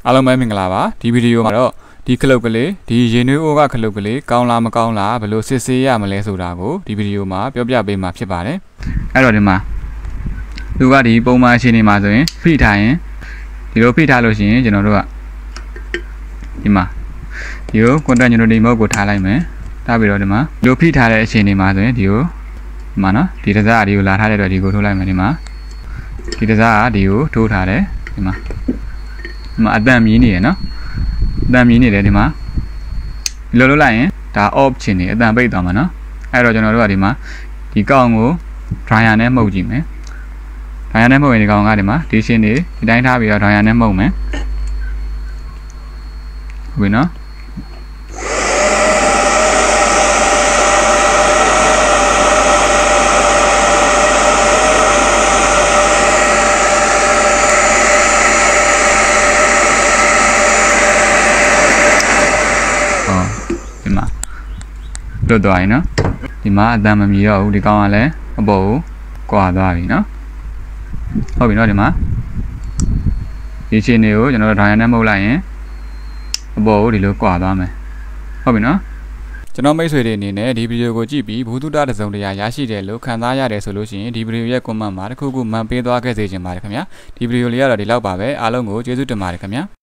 အားလုံးပဲမင်္ဂလာပါဒီဗီဒီယိုမှာတော့ဒီခလုတ်ကလေးဒီရေနွေးအိုးကခလုတ်ကလေးကောင်းလားမကောင်းလားဘယ်လိုစစ်ဆေးရမလဲဆိုတာကိုဒီဗီဒီယိုမှာပြောပြပေးမှာဖြစ်ပါတယ်အဲ့တော့ဒီမှာသူကဒီပုံမှန်အခြေအနေမှာဆိုရင်ဖိထားရင်ဒီလိုဖိထားလို့ရှိရင်ကျွန်တော်တို့ကဒီမှာဒီကို continuity mode ကိုထားလိုက်မယ်ထားပြီးတော့ဒီမှာဒီလိုဖိထားတဲ့အခြေအနေမှာဆိုရင်ဒီကိုဒီမှာနော်ဒီတစားအဒီကိုလာထားတဲ့အတွက်ဒီကိုထိုးလိုက်မယ်ဒီမှာဒီတစားအဒီကိုထိုးထားတယ်ဒီမှာအတန်မြည်နေရနော်အတန်မြည်နေတယ်ဒီမှာဒီလိုလုပ်လိုက်ရင်ဒါ off ချင်နေအတန်ပိတ်သွားမှာနော်အဲ့တော့ကျွန်တော်တို့ကဒီမှာဒီကောင်ကို dryer နဲ့မှုတ်ကြည့်မယ် dryer နဲ့မှုတ်ရင်ဒီကောင်ကဒီမှာဒီရှင်းနေဒီတိုင်းထားပြီးတော့ dryer နဲ့မှုတ်မယ်ဟုတ်ပြီနော်လွတ်သွားပြီနော်ဒီမှာအတန်မမြည်တော့ဘူးဒီကောင်ကလည်းအပေါ်ကိုကွာသွားပြီနော်ဟုတ်ပြီနော်ဒီမှာဒီချင်းတွေကိုကျွန်တော်တို့ dryer နဲ့မှုတ်လိုက်ရင်အပေါ်ကိုဒီလိုကွာသွားမယ်ဟုတ်ပြီနော်ကျွန်တော်မိတ်ဆွေတွေအနေနဲ့ဒီဗီဒီယိုကိုကြည့်ပြီးဘုသူတတစုံတရာရရှိတယ်လို့ခံစားရတယ်ဆိုလို့ရှိရင်ဒီဗီဒီယိုရဲ့ comment မှာတစ်ခုခုမှန်ပေးသွားခဲ့စေချင်ပါတယ်ခင်ဗျာဒီဗီဒီယိုလေးကတော့ဒီလောက်ပါပဲအားလုံးကိုကျေးဇူးတင်ပါတယ်ခင်ဗျာ